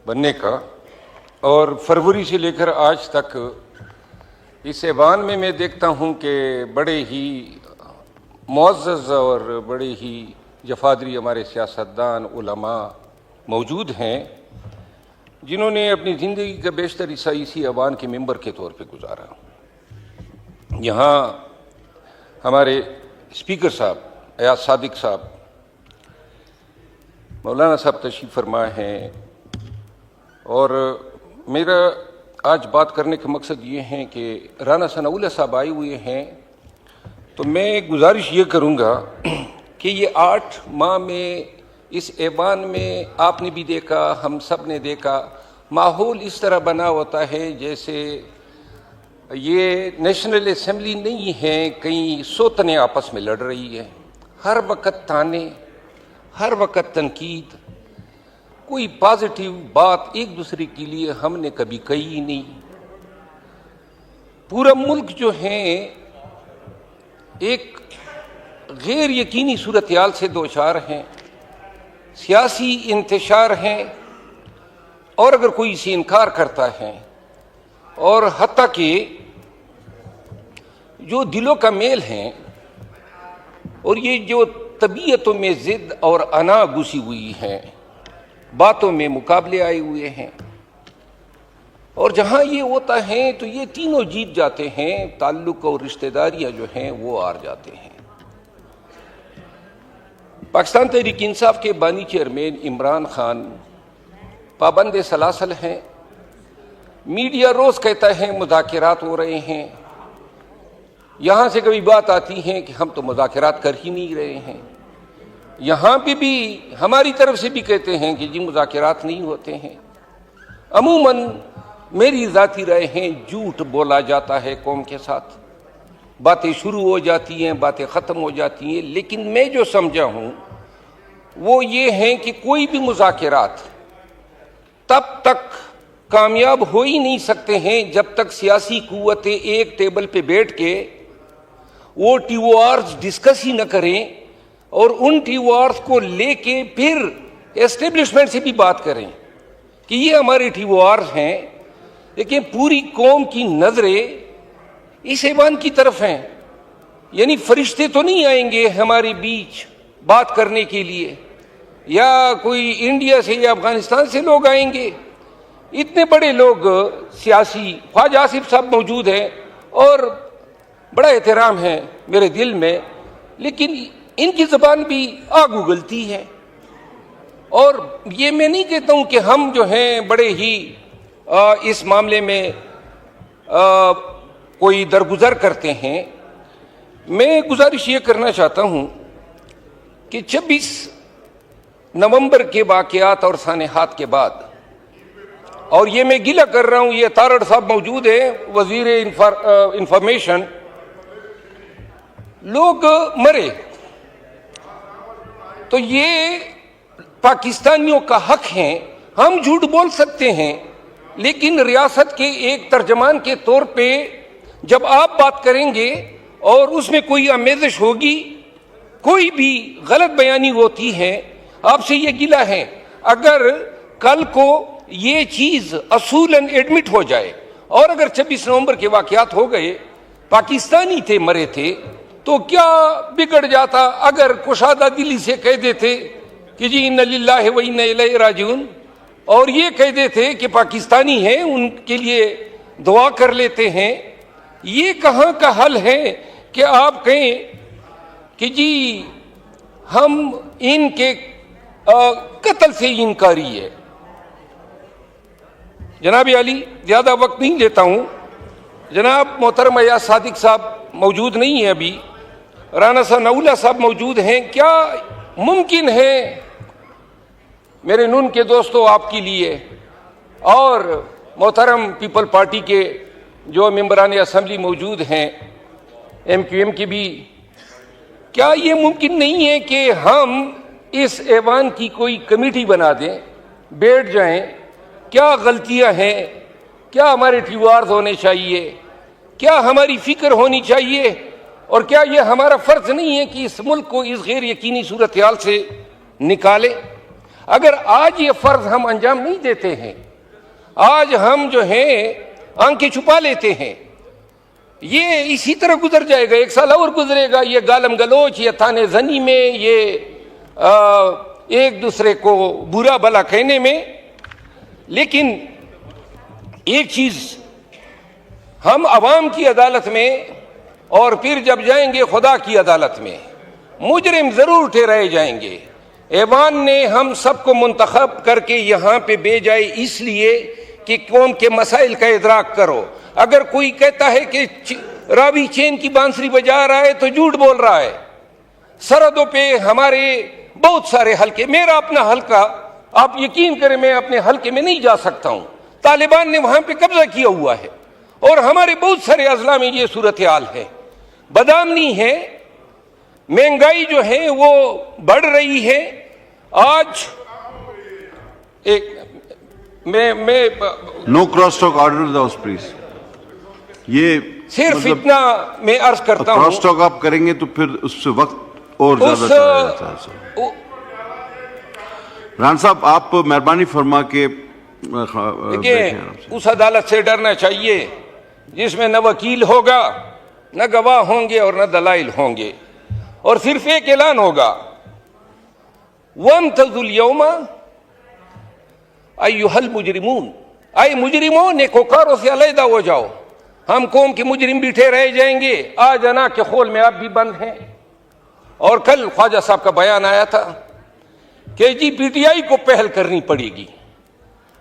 بننے کا، اور فروری سے لے کر آج تک اس ایوان میں دیکھتا ہوں کہ بڑے ہی معزز اور بڑے ہی جفادری ہمارے سیاستدان علماء موجود ہیں جنہوں نے اپنی زندگی کا بیشتر حصہ اسی ایوان کے ممبر کے طور پہ گزارا۔ یہاں ہمارے اسپیکر صاحب ایاز صادق صاحب، مولانا صاحب تشریف فرما ہیں، اور میرا آج بات کرنے کا مقصد یہ ہے کہ رانا ثناء اللہ صاحب آئے ہوئے ہیں، تو میں گزارش یہ کروں گا کہ یہ 8 ماہ میں اس ایوان میں آپ نے بھی دیکھا، ہم سب نے دیکھا، ماحول اس طرح بنا ہوتا ہے جیسے یہ نیشنل اسمبلی نہیں ہے، کئی سوتنیں آپس میں لڑ رہی ہے، ہر وقت تانے، ہر وقت تنقید، کوئی پازیٹیو بات ایک دوسرے کے لیے ہم نے کبھی کہی نہیں۔ پورا ملک جو ہے ایک غیر یقینی صورتحال سے دوچار ہیں، سیاسی انتشار ہیں، اور اگر کوئی اسے انکار کرتا ہے، اور حتیٰ کہ جو دلوں کا میل ہے اور یہ جو طبیعتوں میں ضد اور انا گھسی ہوئی ہے، باتوں میں مقابلے آئے ہوئے ہیں، اور جہاں یہ ہوتا ہے تو یہ تینوں جیت جاتے ہیں، تعلق اور رشتہ داریاں جو ہیں وہ ہار جاتے ہیں۔ پاکستان تحریک انصاف کے بانی چیئرمین عمران خان پابند سلاسل ہیں، میڈیا روز کہتا ہے مذاکرات ہو رہے ہیں، یہاں سے کبھی بات آتی ہے کہ ہم تو مذاکرات کر ہی نہیں رہے ہیں، یہاں پہ بھی ہماری طرف سے بھی کہتے ہیں کہ جی مذاکرات نہیں ہوتے ہیں۔ عموماً میری ذاتی رائے ہیں جھوٹ بولا جاتا ہے قوم کے ساتھ، باتیں شروع ہو جاتی ہیں، باتیں ختم ہو جاتی ہیں، لیکن میں جو سمجھا ہوں وہ یہ ہے کہ کوئی بھی مذاکرات تب تک کامیاب ہو ہی نہیں سکتے ہیں جب تک سیاسی قوتیں ایک ٹیبل پہ بیٹھ کے وہ ٹی او آرز ڈسکس ہی نہ کریں، اور ان ٹی او آرز کو لے کے پھر اسٹیبلشمنٹ سے بھی بات کریں کہ یہ ہمارے ٹی او آرز ہیں، لیکن پوری قوم کی نظریں اس ایوان کی طرف ہیں، یعنی فرشتے تو نہیں آئیں گے ہمارے بیچ بات کرنے کے لیے، یا کوئی انڈیا سے یا افغانستان سے لوگ آئیں گے، اتنے بڑے لوگ سیاسی، خواجہ آصف صاحب موجود ہیں اور بڑا احترام ہے میرے دل میں، لیکن ان کی زبان بھی آگ اگلتی ہے، اور یہ میں نہیں کہتا ہوں کہ ہم جو ہیں بڑے ہی اس معاملے میں کوئی درگزر کرتے ہیں۔ میں گزارش یہ کرنا چاہتا ہوں کہ 26 نومبر کے واقعات اور سانحات کے بعد، اور یہ میں گلہ کر رہا ہوں، یہ تارڑ صاحب موجود ہیں وزیر انفارمیشن، لوگ مرے تو یہ پاکستانیوں کا حق ہے، ہم جھوٹ بول سکتے ہیں، لیکن ریاست کے ایک ترجمان کے طور پہ جب آپ بات کریں گے اور اس میں کوئی آمیزش ہوگی، کوئی بھی غلط بیانی ہوتی ہے، آپ سے یہ گلہ ہے، اگر کل کو یہ چیز اصولاً ایڈمٹ ہو جائے، اور اگر 26 نومبر کے واقعات ہو گئے، پاکستانی تھے مرے تھے، تو کیا بگڑ جاتا اگر کشادہ دلی سے کہہ دیتے کہ جی انا للہ و انا الیہ راجعون، اور یہ کہہ دیتے کہ پاکستانی ہیں ان کے لیے دعا کر لیتے ہیں۔ یہ کہاں کا حل ہے کہ آپ کہیں کہ جی ہم ان کے قتل سے انکاری ہے۔ جناب علی، زیادہ وقت نہیں لیتا ہوں، جناب محترم ایاز صادق صاحب موجود نہیں ہیں، ابھی رانا ثناء اللہ صاحب موجود ہیں، کیا ممکن ہے میرے نون کے دوستوں آپ کے لیے، اور محترم پیپل پارٹی کے جو ممبران اسمبلی موجود ہیں ایم کیو ایم کی بھی، کیا یہ ممکن نہیں ہے کہ ہم اس ایوان کی کوئی کمیٹی بنا دیں، بیٹھ جائیں، کیا غلطیاں ہیں، کیا ہمارے ٹیوارز ہونے چاہیے، کیا ہماری فکر ہونی چاہیے، اور کیا یہ ہمارا فرض نہیں ہے کہ اس ملک کو اس غیر یقینی صورتحال سے نکالے؟ اگر آج یہ فرض ہم انجام نہیں دیتے ہیں، آج ہم جو ہیں آنکھیں چھپا لیتے ہیں، یہ اسی طرح گزر جائے گا، 1 سال اور گزرے گا، یہ گالم گلوچ، یہ تانے زنی میں، یہ ایک دوسرے کو برا بھلا کہنے میں۔ لیکن ایک چیز، ہم عوام کی عدالت میں اور پھر جب جائیں گے خدا کی عدالت میں، مجرم ضرور ٹھہرائے جائیں گے۔ ایوان نے ہم سب کو منتخب کر کے یہاں پہ بھیجا ہے اس لیے کہ قوم کے مسائل کا ادراک کرو۔ اگر کوئی کہتا ہے کہ راوی چین کی بانسری بجا رہا ہے تو جھوٹ بول رہا ہے۔ سرحدوں پہ ہمارے بہت سارے حلقے، میرا اپنا حلقہ، آپ یقین کریں میں اپنے حلقے میں نہیں جا سکتا ہوں، طالبان نے وہاں پہ قبضہ کیا ہوا ہے، اور ہمارے بہت سارے اضلاع میں یہ صورتحال ہے۔ بدامنی ہے، مہنگائی جو ہے وہ بڑھ رہی ہے۔ آج ایک میں no cross talk order house please. یہ صرف اتنا میں عرض کرتا ہوں، کراس ٹاک آپ کریں گے تو پھر اس سے وقت اور زیادہ چلا جاتا ہے۔ رحان صاحب آپ مہربانی فرما کے اس عدالت سے ڈرنا چاہیے جس میں نہ وکیل ہوگا، نہ گواہ ہوں گے اور نہ دلائل ہوں گے، اور صرف ایک اعلان ہوگا، وَامْتَزُوا الْيَوْمَ أَيُّهَا الْمُجْرِمُونَ، اے مجرموں نیکوکاروں سے علیحدہ ہو جاؤ، ہم قوم کے مجرم بیٹھے رہ جائیں گے، آج انا کے خول میں آپ بھی بند ہیں۔ اور کل خواجہ صاحب کا بیان آیا تھا کہ جی پی ٹی آئی کو پہل کرنی پڑے گی۔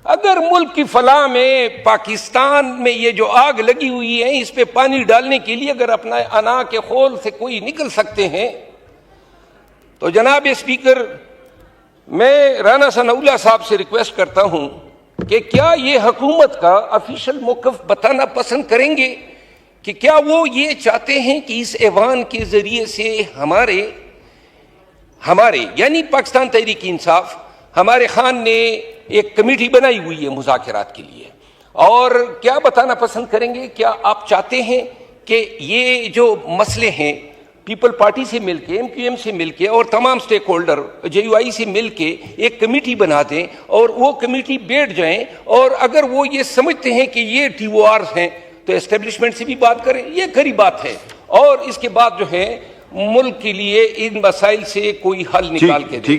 اگر ملک کی فلاح میں، پاکستان میں یہ جو آگ لگی ہوئی ہے اس پہ پانی ڈالنے کے لیے اگر اپنا انا کے خول سے کوئی نکل سکتے ہیں تو جناب اسپیکر، میں رانا ثناء اللہ صاحب سے ریکویسٹ کرتا ہوں کہ کیا یہ حکومت کا آفیشیل موقف بتانا پسند کریں گے کہ کیا وہ یہ چاہتے ہیں کہ اس ایوان کے ذریعے سے ہمارے یعنی پاکستان تحریک انصاف، ہمارے خان نے ایک کمیٹی بنائی ہوئی ہے مذاکرات کے لیے، اور کیا بتانا پسند کریں گے، کیا آپ چاہتے ہیں کہ یہ جو مسئلے ہیں پیپل پارٹی سے مل کے، ایم کیو ایم سے مل کے اور تمام سٹیک ہولڈر جے یو آئی سے مل کے ایک کمیٹی بنا دیں اور وہ کمیٹی بیٹھ جائیں، اور اگر وہ یہ سمجھتے ہیں کہ یہ ٹی او آرز ہیں تو اسٹیبلشمنٹ سے بھی بات کریں، یہ کھری بات ہے، اور اس کے بعد جو ہے ملک کے لیے ان مسائل سے کوئی حل نکال کے دیں۔